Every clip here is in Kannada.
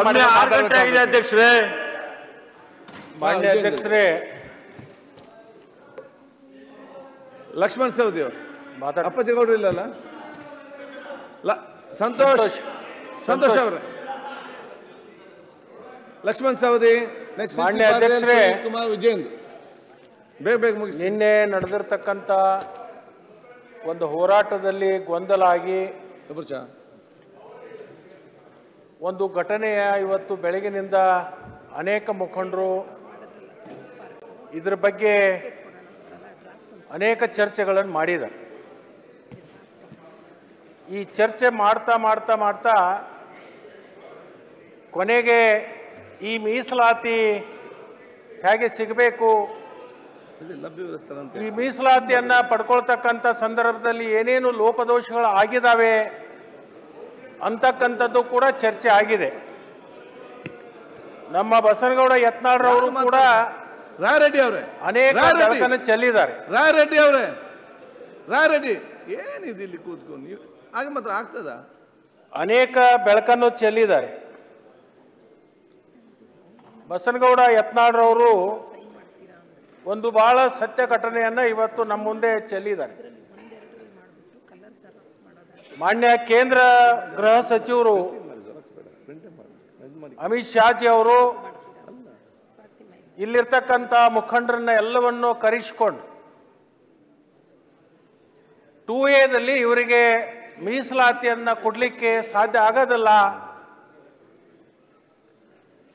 ಮಾಡಿ 6 ಗಂಟೆ ಆಗಿದೆ ಅಧ್ಯಕ್ಷರೇ. ಮಾನ್ಯ ಅಧ್ಯಕ್ಷರೇ, ಲಕ್ಷ್ಮಣ್ ಸವದಿ ಅಪ್ಪಜ್ಜಿಗೌಡರು ಇಲ್ಲಲ್ಲ? ಸಂತೋಷ್ ಅವರೇ, ಲಕ್ಷ್ಮಣ್ ಸವದಿ, ಮಾನ್ಯ ಅಧ್ಯಕ್ಷರೇ, ಕುಮಾರ್ ವಿಜಯೇಂದ್ರ, ಬೇಗ ಮುಗಿಸಿ. ನಿನ್ನೆ ನಡೆದಿರ್ತಕ್ಕಂಥ ಒಂದು ಹೋರಾಟದಲ್ಲಿ ಗೊಂದಲ ಆಗಿ ಒಂದು ಘಟನೆಯ ಇವತ್ತು ಬೆಳಗಿನಿಂದ ಅನೇಕ ಮುಖಂಡರು ಇದರ ಬಗ್ಗೆ ಅನೇಕ ಚರ್ಚೆಗಳನ್ನು ಮಾಡಿದ್ದಾರೆ. ಈ ಚರ್ಚೆ ಮಾಡ್ತಾ ಮಾಡ್ತಾ ಮಾಡ್ತಾ ಕೊನೆಗೆ ಈ ಮೀಸಲಾತಿ ಹೇಗೆ ಸಿಗಬೇಕು, ಈ ಮೀಸಲಾತಿಯನ್ನು ಪಡ್ಕೊಳ್ತಕ್ಕಂಥ ಸಂದರ್ಭದಲ್ಲಿ ಏನೇನು ಲೋಪದೋಷಗಳು ಆಗಿದ್ದಾವೆ ಅಂತಕ್ಕಂಥದ್ದು ಕೂಡ ಚರ್ಚೆ ಆಗಿದೆ. ನಮ್ಮ ಬಸನಗೌಡ ಯತ್ನಾಳ್ರವರು ಕೂಡ ರಾಯರೆಡ್ಡಿ ಅವರೇ ಅನೇಕ ಬೆಳಕನ್ನು ಚೆಲ್ಲಿದ್ದಾರೆ. ರಾಯರೆಡ್ಡಿ ಏನಿದೆ ಇಲ್ಲಿ ಕೂತ್ಕೊಂಡು ನೀವು ಹಾಗೆ ಮಾತ್ರ ಆಗ್ತದ? ಅನೇಕ ಬೆಳಕನ್ನು ಚೆಲ್ಲಿದ್ದಾರೆ. ಬಸನಗೌಡ ಯತ್ನಾಳ್ರವರು ಒಂದು ಬಹಳ ಸತ್ಯ ಘಟನೆಯನ್ನು ಇವತ್ತು ನಮ್ಮ ಮುಂದೆ ಚೆಲ್ಲಿದ್ದಾರೆ. ಮಾನ್ಯ ಕೇಂದ್ರ ಗೃಹ ಸಚಿವರು ಅಮಿತ್ ಶಾಜಿ ಅವರು ಇಲ್ಲಿರ್ತಕ್ಕಂಥ ಮುಖಂಡರನ್ನ ಎಲ್ಲವನ್ನು ಕರೆಸಿಕೊಂಡು 2A ಇವರಿಗೆ ಮೀಸಲಾತಿಯನ್ನು ಕೊಡಲಿಕ್ಕೆ ಸಾಧ್ಯ ಆಗೋದಿಲ್ಲ,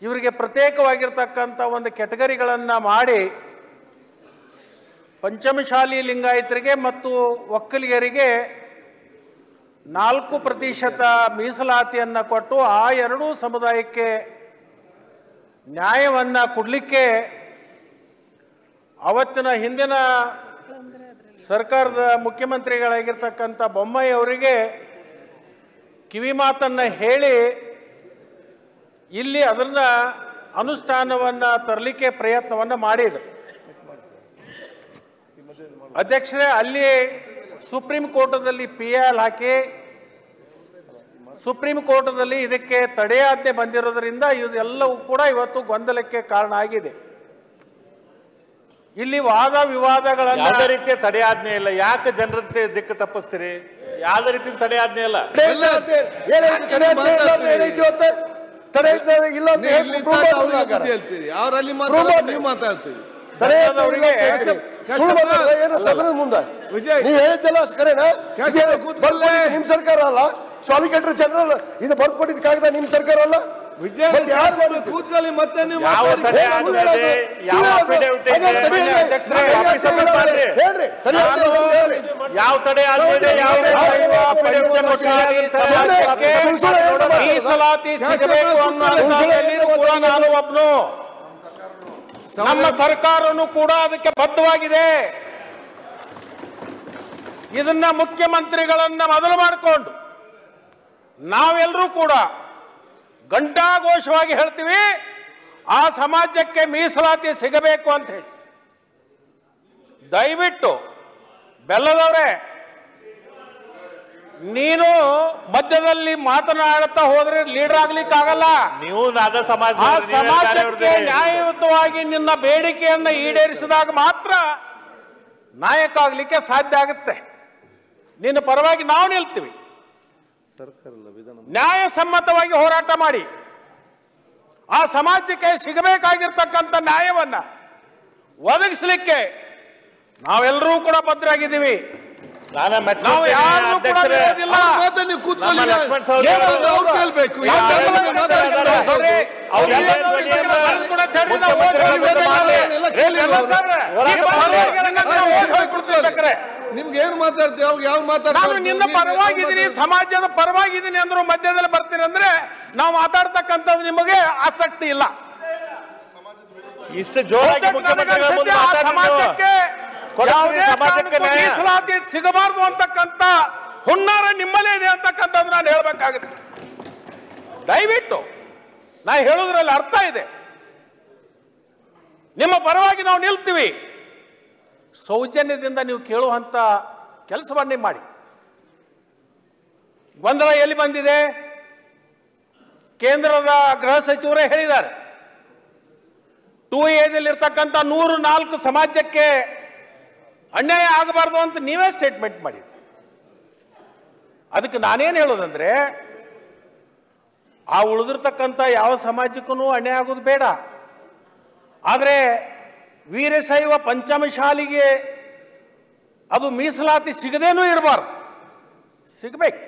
ಇವರಿಗೆ ಪ್ರತ್ಯೇಕವಾಗಿರ್ತಕ್ಕಂಥ ಒಂದು ಕೆಟಗರಿಗಳನ್ನು ಮಾಡಿ ಪಂಚಮಶಾಲಿ ಲಿಂಗಾಯತರಿಗೆ ಮತ್ತು ಒಕ್ಕಲಿಗರಿಗೆ 4% ಮೀಸಲಾತಿಯನ್ನು ಕೊಟ್ಟು ಆ ಎರಡೂ ಸಮುದಾಯಕ್ಕೆ ನ್ಯಾಯವನ್ನು ಕೊಡಲಿಕ್ಕೆ ಅವತ್ತಿನ ಹಿಂದಿನ ಸರ್ಕಾರದ ಮುಖ್ಯಮಂತ್ರಿಗಳಾಗಿರ್ತಕ್ಕಂಥ ಬೊಮ್ಮಾಯಿ ಅವರಿಗೆ ಕಿವಿ ಮಾತನ್ನು ಹೇಳಿ ಇಲ್ಲಿ ಅದನ್ನು ಅನುಷ್ಠಾನವನ್ನು ತರಲಿಕ್ಕೆ ಪ್ರಯತ್ನವನ್ನು ಮಾಡಿದರು. ಅಧ್ಯಕ್ಷರೇ, ಅಲ್ಲಿ ಸುಪ್ರೀಂ ಕೋರ್ಟದಲ್ಲಿ PIL ಹಾಕಿ ಸುಪ್ರೀಂ ಕೋರ್ಟದಲ್ಲಿ ಇದಕ್ಕೆ ತಡೆಯಾಜ್ಞೆ ಬಂದಿರೋದ್ರಿಂದ ಇದೆಲ್ಲವೂ ಕೂಡ ಇವತ್ತು ಗೊಂದಲಕ್ಕೆ ಕಾರಣ ಆಗಿದೆ. ಇಲ್ಲಿ ವಾದ ವಿವಾದಗಳನ್ನು ಯಾವುದೇ ರೀತಿಯ ತಡೆಯಾಜ್ಞೆ ಇಲ್ಲ. ಯಾಕೆ ಜನರ ದಿಕ್ಕು ತಪ್ಪಿಸ್ತೀರಿ? ಯಾವುದೇ ರೀತಿ ತಡೆಯಾಜ್ಞೆ ಇಲ್ಲ. ನೀವು ಹೇಳಿದ್ದೆಲ್ಲ ಕರೆನಾ? ನಿಮ್ ಸರ್ಕಾರ ಅಲ್ಲ, ಸಾಲಿಸಿಟರ್ ಜನರಲ್ ಇದು ಬರ್ಕೊಟ್ಟಿದ್ದ ಕಾಗದ ನಿಮ್ ಸರ್ಕಾರ ಅಲ್ಲ. ಕೂತ್ಕೊಳ್ಳಿ, ಮತ್ತೆ ನೀವು ಯಾವ ತಡೆ ಮೀಸಲಾತಿ ಸಿಗಬೇಕು ಅನ್ನೋ ನಾನು ಒಬ್ನು, ನಮ್ಮ ಸರ್ಕಾರನು ಕೂಡ ಅದಕ್ಕೆ ಬದ್ಧವಾಗಿದೆ. ಇದನ್ನ ಮುಖ್ಯಮಂತ್ರಿಗಳನ್ನ ಮೊದಲು ಮಾಡಿಕೊಂಡು ನಾವೆಲ್ಲರೂ ಕೂಡ ಘಂಟಾಘೋಷವಾಗಿ ಹೇಳ್ತೀವಿ, ಆ ಸಮಾಜಕ್ಕೆ ಮೀಸಲಾತಿ ಸಿಗಬೇಕು ಅಂತ ಹೇಳಿ. ದಯವಿಟ್ಟು ಬೆಲ್ಲದವರೇ, ನೀನು ಮಧ್ಯದಲ್ಲಿ ಮಾತನಾಡುತ್ತಾ ಹೋದ್ರೆ ಲೀಡರ್ ಆಗ್ಲಿಕ್ಕೆ ಆಗಲ್ಲ. ನೀವು ನಾದ ಸಮಾಜ ಆ ಸಮಾಜಕ್ಕೆ ನ್ಯಾಯಯುತವಾಗಿ ನಿನ್ನ ಬೇಡಿಕೆಯನ್ನು ಈಡೇರಿಸಿದಾಗ ಮಾತ್ರ ನಾಯಕ ಆಗ್ಲಿಕ್ಕೆ ಸಾಧ್ಯ ಆಗುತ್ತೆ. ನಿನ್ನ ಪರವಾಗಿ ನಾವು ನಿಲ್ತೀವಿ. ನ್ಯಾಯಸಮ್ಮತವಾಗಿ ಹೋರಾಟ ಮಾಡಿ ಆ ಸಮಾಜಕ್ಕೆ ಸಿಗಬೇಕಾಗಿರ್ತಕ್ಕಂಥ ನ್ಯಾಯವನ್ನ ಒದಗಿಸಲಿಕ್ಕೆ ನಾವೆಲ್ಲರೂ ಕೂಡ ಬದ್ಧರಾಗಿದ್ದೀವಿ. ನಾವು ಯಾರು ಕೂಡ ವಿರೋಧಿಲ್ಲ. ನಿಮ್ಗೆ ಏನು ಮಾತಾಡ್ತೀವಿ? ಅವಾಗ ಯಾವ ನಾನು ನಿನ್ನ ಪರವಾಗಿದ್ದೀನಿ, ಸಮಾಜದ ಪರವಾಗಿದ್ದೀನಿ ಅಂದ್ರು ಮಧ್ಯದಲ್ಲಿ ಬರ್ತೀನಿ ಅಂದ್ರೆ ನಾವು ಮಾತಾಡ್ತಕ್ಕಂಥದ್ದು ನಿಮಗೆ ಆಸಕ್ತಿ ಇಲ್ಲ. ಇಷ್ಟು ಜೋರಾಗಿ ಸಮಾಜಕ್ಕೆ ಮೀಸಲಾತಿ ಸಿಗಬಾರ್ದು ಅಂತಕ್ಕಂಥ ಹುನ್ನಾರ ನಿಮ್ಮಲ್ಲೇ ಇದೆ ಅಂತಕ್ಕಂಥದ್ದು ನಾನು ಹೇಳ್ಬೇಕಾಗುತ್ತೆ. ದಯವಿಟ್ಟು ನಾ ಹೇಳೋದ್ರಲ್ಲಿ ಅರ್ಥ ಇದೆ. ನಿಮ್ಮ ಪರವಾಗಿ ನಾವು ನಿಲ್ತೀವಿ. ಸೌಜನ್ಯದಿಂದ ನೀವು ಕೇಳುವಂತ ಕೆಲಸವನ್ನೇ ಮಾಡಿ. ಗೊಂದಲ ಎಲ್ಲಿ ಬಂದಿದೆ? ಕೇಂದ್ರದ ಗೃಹ ಸಚಿವರೇ ಹೇಳಿದ್ದಾರೆ. 2A ದಲ್ಲಿ 104 ಸಮಾಜಕ್ಕೆ ಅನ್ಯಾಯ ಆಗಬಾರ್ದು ಅಂತ ನೀವೇ ಸ್ಟೇಟ್ಮೆಂಟ್ ಮಾಡಿದ್ರಿ. ಅದಕ್ಕೆ ನಾನೇನು ಹೇಳೋದಂದ್ರೆ, ಆ ಉಳಿದಿರ್ತಕ್ಕಂಥ ಯಾವ ಸಮಾಜಕ್ಕೂ ಅನ್ಯಾಯ ಆಗೋದು ಬೇಡ. ಆದರೆ ವೀರಶೈವ ಪಂಚಮಶಾಲಿಗೆ ಅದು ಮೀಸಲಾತಿ ಸಿಗದೇನೂ ಇರಬಾರ್ದು, ಸಿಗಬೇಕು.